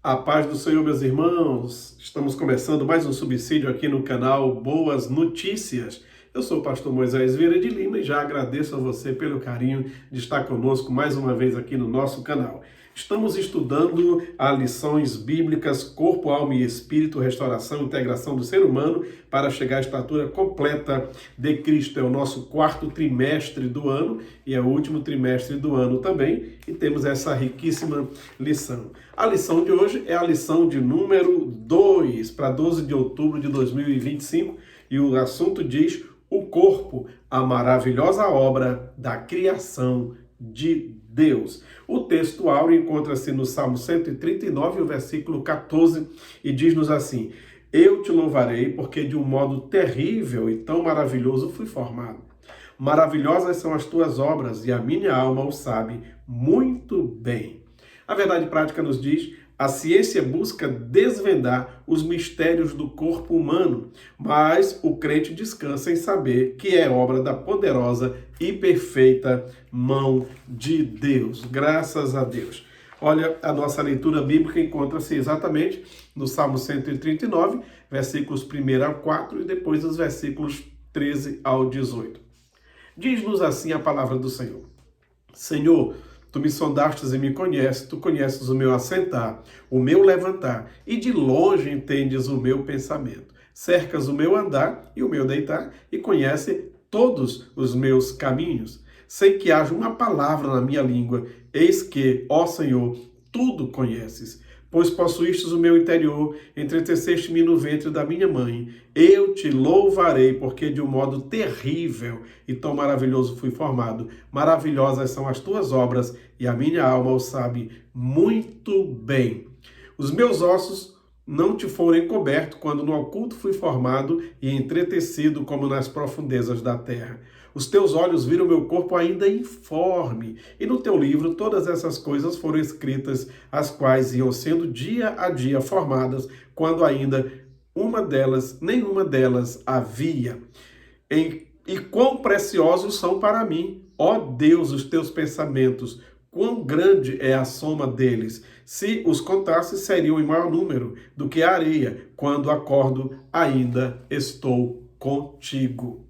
A paz do Senhor, meus irmãos. Estamos começando mais um subsídio aqui no canal Boas Notícias. Eu sou o pastor Moisés Vieira de Lima e já agradeço a você pelo carinho de estar conosco mais uma vez aqui no nosso canal. Estamos estudando as lições bíblicas Corpo, Alma e Espírito, Restauração e Integração do Ser Humano para chegar à estatura completa de Cristo. É o nosso quarto trimestre do ano e é o último trimestre do ano também e temos essa riquíssima lição. A lição de hoje é a lição de número 2 para 12 de outubro de 2025 e o assunto diz o corpo, a maravilhosa obra da criação de Deus. O texto áureo encontra-se no Salmo 139, o versículo 14, e diz-nos assim: Eu te louvarei, porque de um modo terrível e tão maravilhoso fui formado. Maravilhosas são as tuas obras, e a minha alma o sabe muito bem. A verdade prática nos diz: a ciência busca desvendar os mistérios do corpo humano, mas o crente descansa em saber que é obra da poderosa e perfeita mão de Deus. Graças a Deus. Olha, a nossa leitura bíblica encontra-se exatamente no Salmo 139, versículos 1 ao 4 e depois os versículos 13 ao 18. Diz-nos assim a palavra do Senhor: Senhor, tu me sondastes e me conheces, tu conheces o meu assentar, o meu levantar, e de longe entendes o meu pensamento. Cercas o meu andar e o meu deitar, e conhece todos os meus caminhos. Sem que haja uma palavra na minha língua, eis que, ó Senhor, tudo conheces. Pois possuístes o meu interior, entreteceste-me no ventre da minha mãe. Eu te louvarei, porque de um modo terrível e tão maravilhoso fui formado. Maravilhosas são as tuas obras, e a minha alma o sabe muito bem. Os meus ossos não te foram encobertos quando no oculto fui formado e entretecido como nas profundezas da terra. Os teus olhos viram meu corpo ainda informe, e no teu livro todas essas coisas foram escritas, as quais iam sendo dia a dia formadas, quando ainda nenhuma delas havia. E quão preciosos são para mim, ó Deus, os teus pensamentos, quão grande é a soma deles. Se os contasse, seriam em maior número do que a areia. Quando acordo, ainda estou contigo.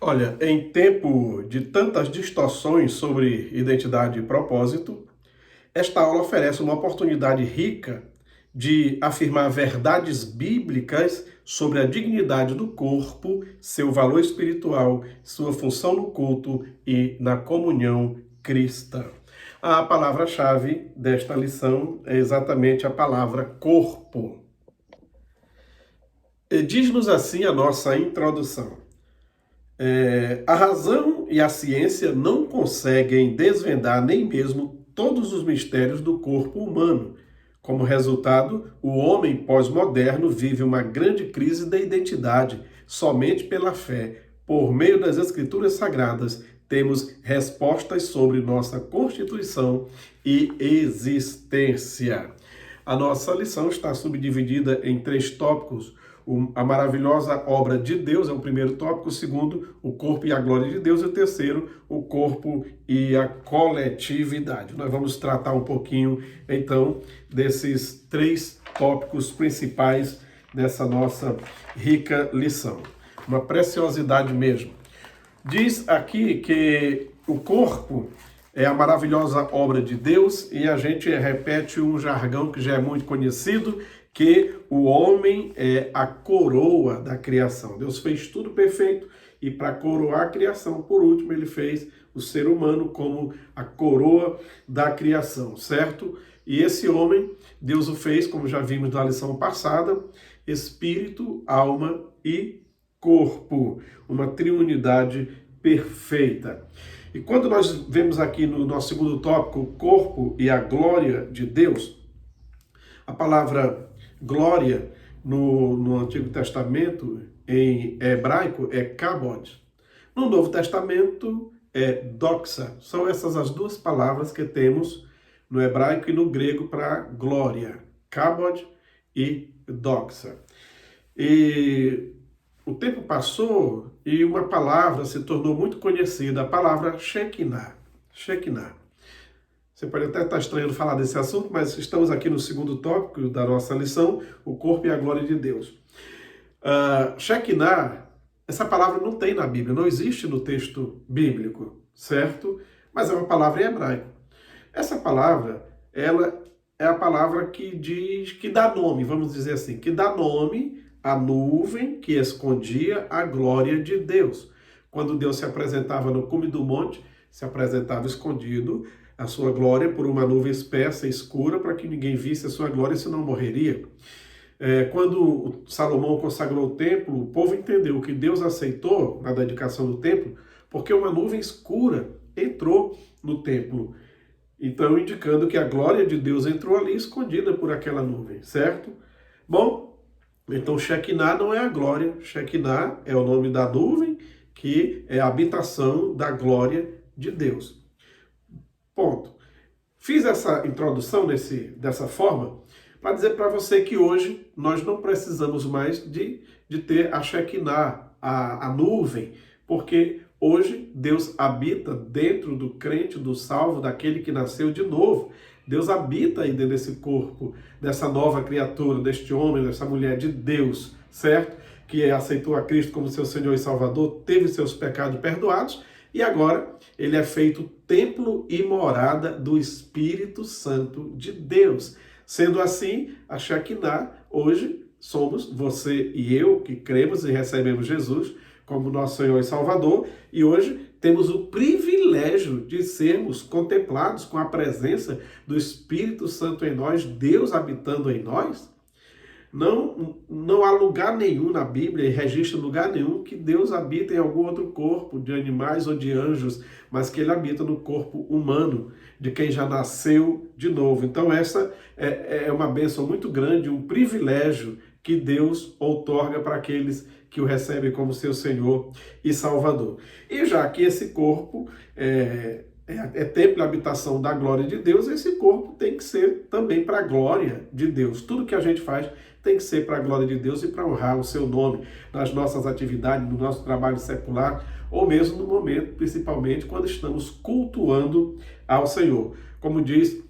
Olha, em tempo de tantas distorções sobre identidade e propósito, esta aula oferece uma oportunidade rica de afirmar verdades bíblicas sobre a dignidade do corpo, seu valor espiritual, sua função no culto e na comunhão cristã. A palavra-chave desta lição é exatamente a palavra corpo. Diz-nos assim a nossa introdução. A razão e a ciência não conseguem desvendar nem mesmo todos os mistérios do corpo humano. Como resultado, o homem pós-moderno vive uma grande crise da identidade. Somente pela fé, por meio das Escrituras Sagradas, temos respostas sobre nossa constituição e existência. A nossa lição está subdividida em 3 tópicos. A maravilhosa obra de Deus é o primeiro tópico, o segundo, o corpo e a glória de Deus, e o terceiro, o corpo e a coletividade. Nós vamos tratar um pouquinho, então, desses 3 tópicos principais dessa nossa rica lição. Uma preciosidade mesmo. Diz aqui que o corpo é a maravilhosa obra de Deus e a gente repete um jargão que já é muito conhecido, que o homem é a coroa da criação. Deus fez tudo perfeito e para coroar a criação, por último, ele fez o ser humano como a coroa da criação, certo? E esse homem, Deus o fez, como já vimos na lição passada, espírito, alma e corpo, uma triunidade perfeita. E quando nós vemos aqui no nosso segundo tópico, o corpo e a glória de Deus, a palavra glória no Antigo Testamento, em hebraico, é kabod. No Novo Testamento, é doxa. São essas as 2 palavras que temos no hebraico e no grego para glória. Kabod e doxa. E o tempo passou e uma palavra se tornou muito conhecida, a palavra Shekinah. Shekinah. Você pode até estar estranhando falar desse assunto, mas estamos aqui no segundo tópico da nossa lição, o corpo e a glória de Deus. Shekinah, essa palavra não tem na Bíblia, não existe no texto bíblico, certo? Mas é uma palavra em hebraico. Essa palavra, ela é a palavra que diz, que dá nome, vamos dizer assim, que dá nome à nuvem que escondia a glória de Deus. Quando Deus se apresentava no cume do monte, se apresentava escondido a sua glória por uma nuvem espessa e escura para que ninguém visse a sua glória, senão morreria. Quando Salomão consagrou o templo, o povo entendeu que Deus aceitou na dedicação do templo, porque uma nuvem escura entrou no templo. Então, indicando que a glória de Deus entrou ali escondida por aquela nuvem, certo? Bom, então Shekinah não é a glória, Shekinah é o nome da nuvem, que é a habitação da glória de Deus. Ponto. Fiz essa introdução dessa forma para dizer para você que hoje nós não precisamos mais de ter a Shekinah, a nuvem, porque hoje Deus habita dentro do crente, do salvo, daquele que nasceu de novo. Deus habita aí dentro desse corpo, dessa nova criatura, deste homem, dessa mulher de Deus, certo? Que aceitou a Cristo como seu Senhor e Salvador, teve seus pecados perdoados e agora ele é feito templo e morada do Espírito Santo de Deus. Sendo assim, a Shekinah, hoje somos você e eu que cremos e recebemos Jesus como nosso Senhor e Salvador, e hoje temos o privilégio de sermos contemplados com a presença do Espírito Santo em nós, Deus habitando em nós. Não há lugar nenhum na Bíblia, e registro lugar nenhum, que Deus habita em algum outro corpo, de animais ou de anjos, mas que ele habita no corpo humano, de quem já nasceu de novo. Então essa é uma bênção muito grande, um privilégio que Deus outorga para aqueles que o recebem como seu Senhor e Salvador. E já que esse corpo é templo e habitação da glória de Deus, esse corpo tem que ser também para a glória de Deus. Tudo que a gente faz tem que ser para a glória de Deus e para honrar o seu nome nas nossas atividades, no nosso trabalho secular, ou mesmo no momento, principalmente, quando estamos cultuando ao Senhor. Como diz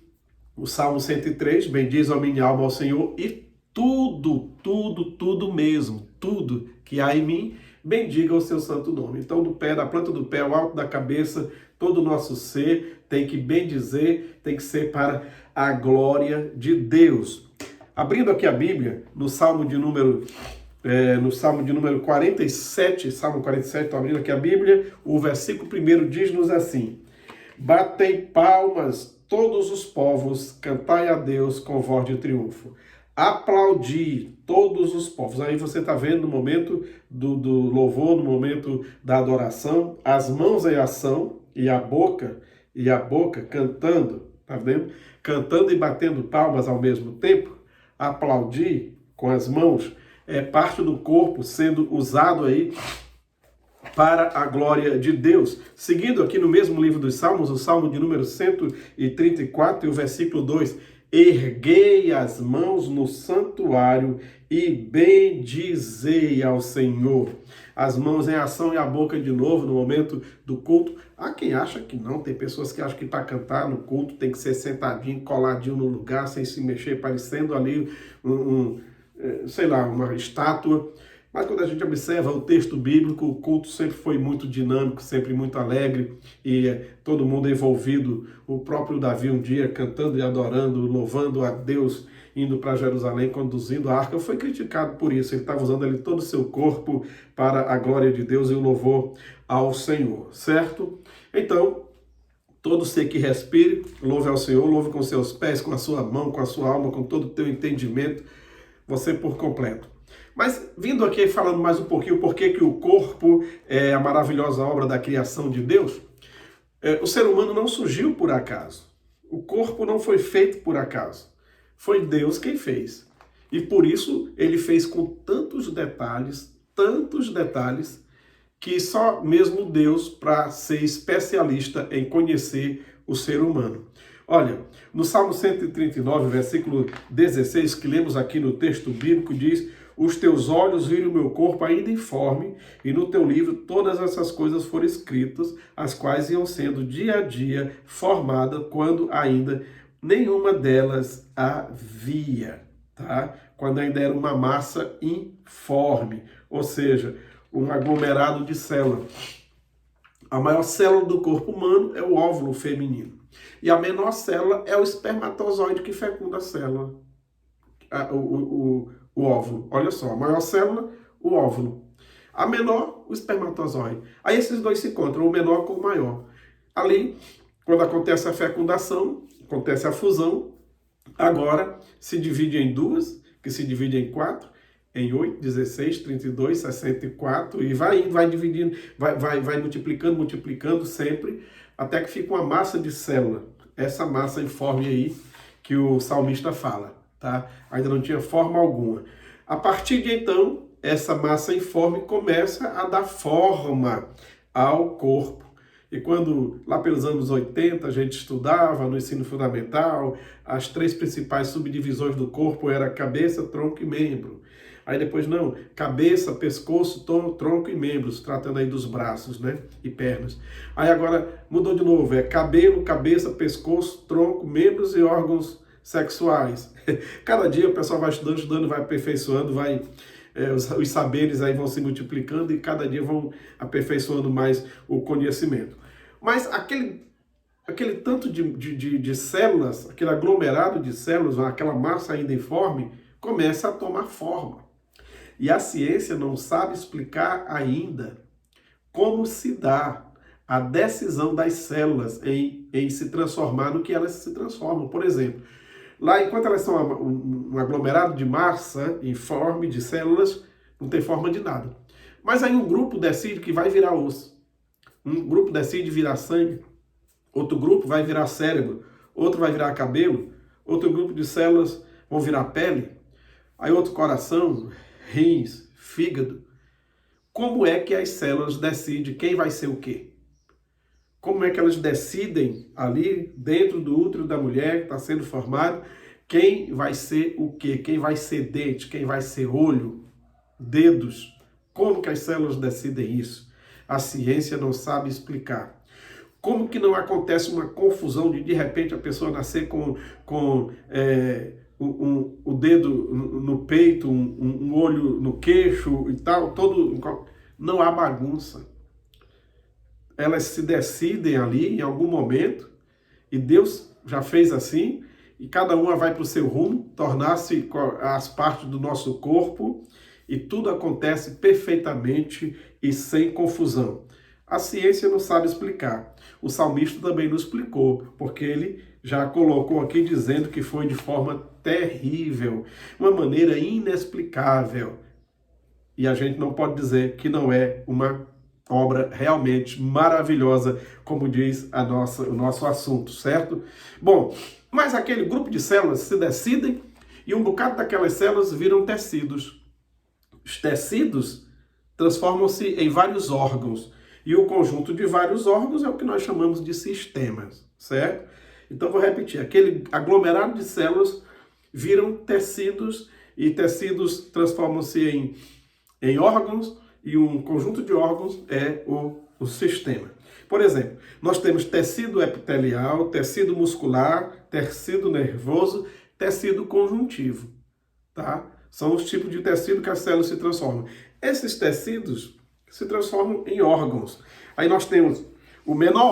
o Salmo 103, bendiz a minha alma ao Senhor e tudo mesmo, tudo que há em mim, bendiga o seu santo nome. Então, da planta do pé ao alto da cabeça, todo o nosso ser tem que bendizer, tem que ser para a glória de Deus. Abrindo aqui a Bíblia, no Salmo de número 47, Salmo 47, estou abrindo aqui a Bíblia, o versículo 1 diz-nos assim: batei palmas todos os povos, cantai a Deus com voz de triunfo. Aplaudi todos os povos. Aí você está vendo no momento do louvor, no momento da adoração, as mãos em ação e a boca cantando, tá vendo? Cantando e batendo palmas ao mesmo tempo. Aplaudir com as mãos é parte do corpo sendo usado aí para a glória de Deus. Seguindo aqui no mesmo livro dos Salmos, o Salmo de número 134 e o versículo 2, erguei as mãos no santuário e bendizei ao Senhor. As mãos em ação e a boca de novo no momento do culto. Há quem acha que não, tem pessoas que acham que para cantar no culto tem que ser sentadinho, coladinho no lugar, sem se mexer, parecendo ali uma estátua. Mas quando a gente observa o texto bíblico, o culto sempre foi muito dinâmico, sempre muito alegre, e todo mundo envolvido. O próprio Davi um dia cantando e adorando, louvando a Deus, indo para Jerusalém, conduzindo a arca, foi criticado por isso. Ele estava usando ali todo o seu corpo para a glória de Deus e o louvor ao Senhor, certo? Então, todo ser que respire, louve ao Senhor, louve com seus pés, com a sua mão, com a sua alma, com todo o teu entendimento, você por completo. Mas vindo aqui falando mais um pouquinho por que o corpo é a maravilhosa obra da criação de Deus, o ser humano não surgiu por acaso. O corpo não foi feito por acaso. Foi Deus quem fez. E por isso ele fez com tantos detalhes, que só mesmo Deus para ser especialista em conhecer o ser humano. Olha, no Salmo 139, versículo 16, que lemos aqui no texto bíblico, diz: os teus olhos viram o meu corpo ainda informe, e no teu livro todas essas coisas foram escritas, as quais iam sendo dia a dia formadas quando ainda nenhuma delas havia, tá? Quando ainda era uma massa informe, ou seja, um aglomerado de células. A maior célula do corpo humano é o óvulo feminino. E a menor célula é o espermatozoide que fecunda a célula, o óvulo. Olha só, a maior célula, o óvulo. A menor, o espermatozoide. Aí esses dois se encontram, o menor com o maior. Ali, quando acontece a fecundação, acontece a fusão, agora se divide em duas, que se divide em 4, em 8, 16, 32, 64, e vai dividindo, vai multiplicando sempre, até que fica uma massa de célula. Essa massa informe aí que o salmista fala, tá? Ainda não tinha forma alguma. A partir de então, essa massa informe começa a dar forma ao corpo. E quando, lá pelos anos 80, a gente estudava no ensino fundamental, as 3 principais subdivisões do corpo eram cabeça, tronco e membro. Aí depois, não, cabeça, pescoço, tronco e membros, tratando aí dos braços, né, e pernas. Aí agora mudou de novo, é cabelo, cabeça, pescoço, tronco, membros e órgãos sexuais. Cada dia o pessoal vai estudando, vai aperfeiçoando, os saberes aí vão se multiplicando e cada dia vão aperfeiçoando mais o conhecimento. Mas aquele tanto de células, aquele aglomerado de células, aquela massa ainda informe, começa a tomar forma. E a ciência não sabe explicar ainda como se dá a decisão das células em se transformar no que elas se transformam. Por exemplo, lá enquanto elas são um aglomerado de massa informe de células, não tem forma de nada. Mas aí um grupo decide que vai virar osso. Um grupo decide virar sangue, outro grupo vai virar cérebro, outro vai virar cabelo, outro grupo de células vão virar pele, aí outro coração, rins, fígado. Como é que as células decidem quem vai ser o quê? Como é que elas decidem ali dentro do útero da mulher que está sendo formado quem vai ser o quê? Quem vai ser dente, quem vai ser olho, dedos? Como que as células decidem isso? A ciência não sabe explicar. Como que não acontece uma confusão de repente a pessoa nascer com o dedo no peito, um olho no queixo e tal, não há bagunça. Elas se decidem ali em algum momento e Deus já fez assim e cada uma vai para o seu rumo, tornar-se as partes do nosso corpo e tudo acontece perfeitamente e sem confusão. A ciência não sabe explicar. O salmista também não explicou, porque ele já colocou aqui dizendo que foi de forma terrível, uma maneira inexplicável. E a gente não pode dizer que não é uma obra realmente maravilhosa, como diz o nosso assunto, certo? Bom, mas aquele grupo de células se decidem e um bocado daquelas células viram tecidos. Os tecidos transformam-se em vários órgãos. E o conjunto de vários órgãos é o que nós chamamos de sistemas, certo? Então, vou repetir. Aquele aglomerado de células viram tecidos e tecidos transformam-se em órgãos e um conjunto de órgãos é o sistema. Por exemplo, nós temos tecido epitelial, tecido muscular, tecido nervoso, tecido conjuntivo, tá? São os tipos de tecido que as células se transformam. Esses tecidos se transformam em órgãos. Aí nós temos o menor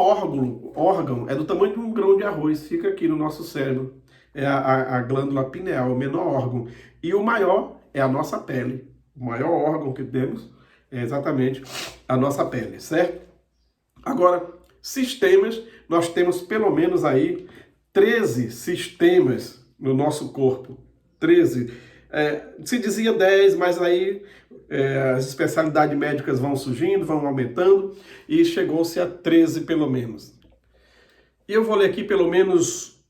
órgão é do tamanho de um grão de arroz, fica aqui no nosso cérebro. É a glândula pineal, o menor órgão. E o maior é a nossa pele. O maior órgão que temos é exatamente a nossa pele, certo? Agora, sistemas, nós temos pelo menos aí 13 sistemas no nosso corpo. 13. Se dizia 10, mas aí as especialidades médicas vão surgindo, vão aumentando e chegou-se a 13 pelo menos. E eu vou ler aqui pelo menos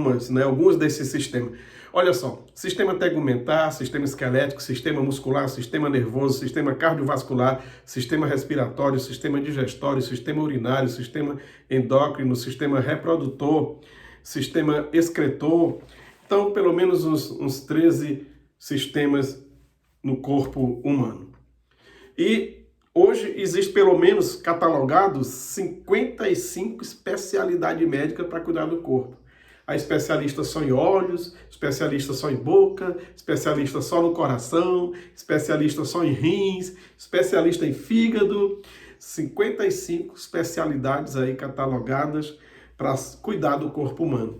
alguns desses sistemas. Olha só, sistema tegumentar, sistema esquelético, sistema muscular, sistema nervoso, sistema cardiovascular, sistema respiratório, sistema digestório, sistema urinário, sistema endócrino, sistema reprodutor, sistema excretor. Então, pelo menos uns 13 sistemas no corpo humano. E hoje existe pelo menos catalogados 55 especialidades médicas para cuidar do corpo. Há especialistas só em olhos, especialistas só em boca, especialista só no coração, especialista só em rins, especialista em fígado. 55 especialidades aí catalogadas para cuidar do corpo humano.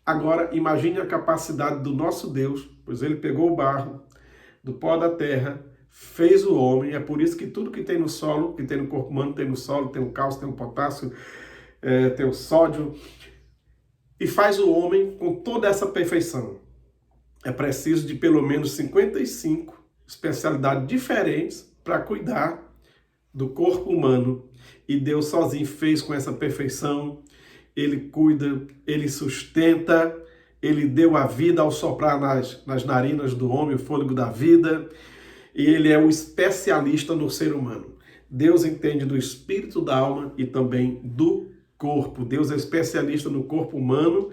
Agora, imagine a capacidade do nosso Deus, pois ele pegou o barro do pó da terra, fez o homem. É por isso que tudo que tem no solo, que tem no corpo humano, tem no solo, tem o cálcio, tem o potássio, tem o sódio, e faz o homem com toda essa perfeição. É preciso de pelo menos 55 especialidades diferentes para cuidar do corpo humano. E Deus sozinho fez com essa perfeição. Ele cuida, ele sustenta, ele deu a vida ao soprar nas narinas do homem o fôlego da vida. E ele é um especialista no ser humano. Deus entende do espírito, da alma e também do corpo. Deus é especialista no corpo humano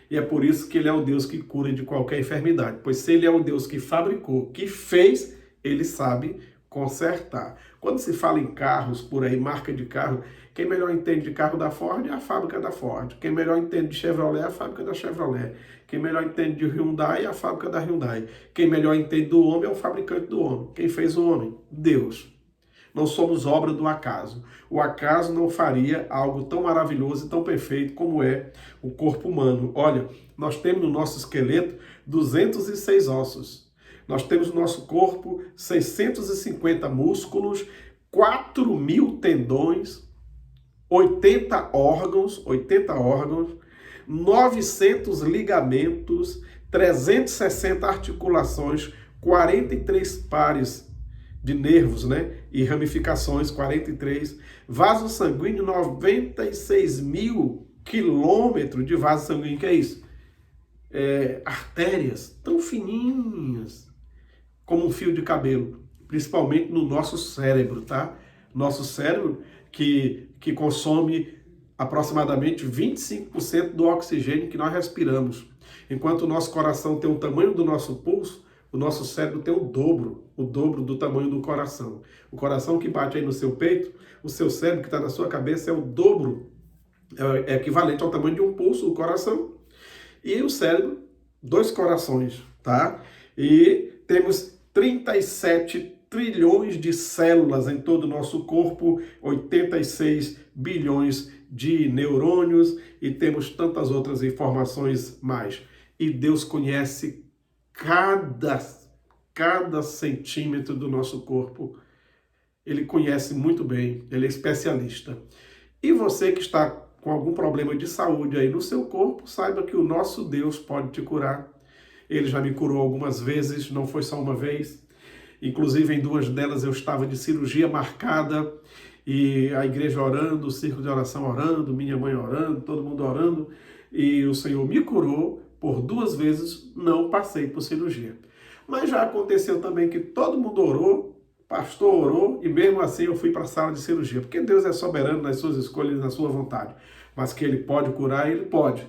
e é por isso que ele é o Deus que cura de qualquer enfermidade. Pois se ele é o Deus que fabricou, que fez, ele sabe consertar. Quando se fala em carros por aí, marca de carro, quem melhor entende de carro da Ford é a fábrica da Ford. Quem melhor entende de Chevrolet é a fábrica da Chevrolet. Quem melhor entende de Hyundai é a fábrica da Hyundai. Quem melhor entende do homem é o fabricante do homem. Quem fez o homem? Deus. Não somos obra do acaso. O acaso não faria algo tão maravilhoso e tão perfeito como é o corpo humano. Olha, nós temos no nosso esqueleto 206 ossos. Nós temos no nosso corpo 650 músculos, 4.000 tendões, 80 órgãos, 900 ligamentos, 360 articulações, 43 pares de nervos, né? E ramificações, 43. Vaso sanguíneo, 96.000 quilômetros de vaso sanguíneo. Que é isso? Artérias tão fininhas como um fio de cabelo, principalmente no nosso cérebro, tá? Nosso cérebro que consome aproximadamente 25% do oxigênio que nós respiramos. Enquanto o nosso coração tem o tamanho do nosso pulso, o nosso cérebro tem o dobro do tamanho do coração. O coração que bate aí no seu peito, o seu cérebro que está na sua cabeça é o dobro, é equivalente ao tamanho de um pulso, o coração. E o cérebro, 2 corações, tá? E temos 37 trilhões de células em todo o nosso corpo, 86 bilhões de neurônios e temos tantas outras informações mais. E Deus conhece cada centímetro do nosso corpo. Ele conhece muito bem, ele é especialista. E você que está com algum problema de saúde aí no seu corpo, saiba que o nosso Deus pode te curar. Ele já me curou algumas vezes, não foi só uma vez. Inclusive, em 2 delas eu estava de cirurgia marcada e a igreja orando, o círculo de oração orando, minha mãe orando, todo mundo orando. E o Senhor me curou. Por 2 vezes não passei por cirurgia. Mas já aconteceu também que todo mundo orou, pastor orou, e mesmo assim eu fui para a sala de cirurgia. Porque Deus é soberano nas suas escolhas e na sua vontade. Mas que Ele pode curar, Ele pode.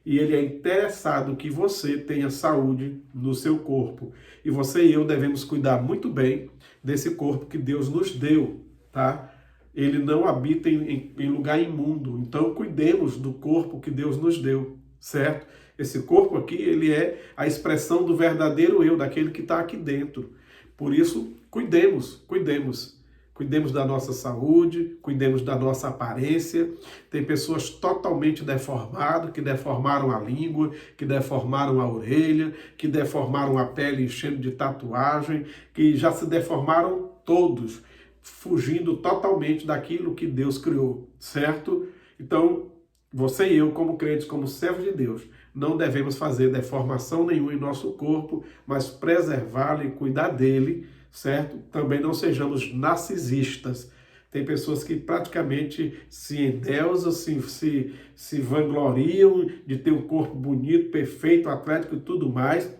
E Ele é interessado que você tenha saúde no seu corpo. E você e eu devemos cuidar muito bem desse corpo que Deus nos deu, tá? Ele não habita em lugar imundo. Então cuidemos do corpo que Deus nos deu, certo? Esse corpo aqui, ele é a expressão do verdadeiro eu, daquele que está aqui dentro. Por isso, cuidemos. Cuidemos da nossa saúde, cuidemos da nossa aparência. Tem pessoas totalmente deformadas, que deformaram a língua, que deformaram a orelha, que deformaram a pele enchendo de tatuagem, que já se deformaram todos, fugindo totalmente daquilo que Deus criou, certo? Então, você e eu, como crentes, como servos de Deus, não devemos fazer deformação nenhuma em nosso corpo, mas preservá-lo e cuidar dele, certo? Também não sejamos narcisistas. Tem pessoas que praticamente se endeusam, se vangloriam de ter um corpo bonito, perfeito, atlético e tudo mais.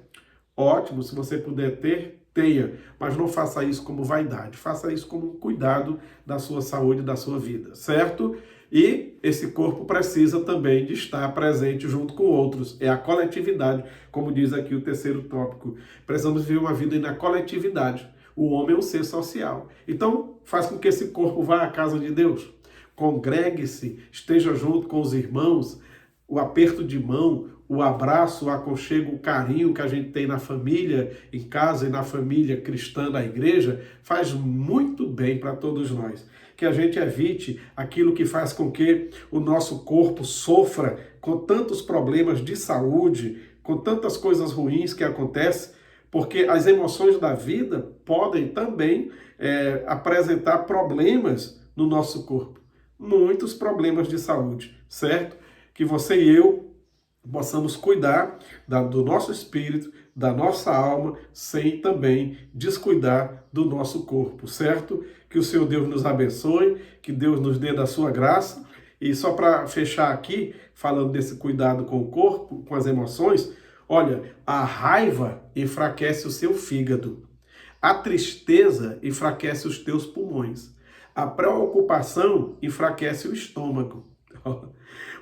Ótimo, se você puder ter, tenha. Mas não faça isso como vaidade. Faça isso como um cuidado da sua saúde, da sua vida, certo? E esse corpo precisa também de estar presente junto com outros. É a coletividade, como diz aqui o terceiro tópico. Precisamos viver uma vida na coletividade. O homem é um ser social. Então, faz com que esse corpo vá à casa de Deus. Congregue-se, esteja junto com os irmãos, o aperto de mão, o abraço, o aconchego, o carinho que a gente tem na família, em casa e na família cristã da igreja, faz muito bem para todos nós. Que a gente evite aquilo que faz com que o nosso corpo sofra com tantos problemas de saúde, com tantas coisas ruins que acontecem, porque as emoções da vida podem também apresentar problemas no nosso corpo. Muitos problemas de saúde, certo? Que você e eu possamos cuidar do nosso espírito, da nossa alma, sem também descuidar do nosso corpo, certo? Que o Senhor Deus nos abençoe, que Deus nos dê da sua graça. E só para fechar aqui, falando desse cuidado com o corpo, com as emoções, olha, a raiva enfraquece o seu fígado, a tristeza enfraquece os teus pulmões, a preocupação enfraquece o estômago,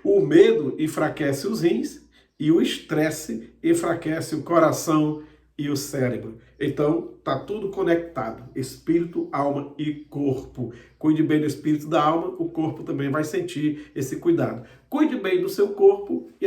o medo enfraquece os rins e o estresse enfraquece o coração e o cérebro. Então, tá tudo conectado, espírito, alma e corpo. Cuide bem do espírito, da alma, o corpo também vai sentir esse cuidado. Cuide bem do seu corpo e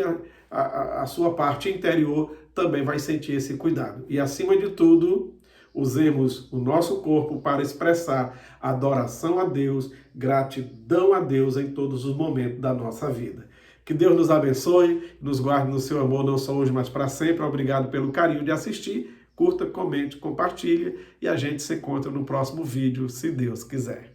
a sua parte interior também vai sentir esse cuidado. E acima de tudo, usemos o nosso corpo para expressar adoração a Deus, gratidão a Deus em todos os momentos da nossa vida. Que Deus nos abençoe, nos guarde no seu amor, não só hoje, mas para sempre. Obrigado pelo carinho de assistir. Curta, comente, compartilhe e a gente se encontra no próximo vídeo, se Deus quiser.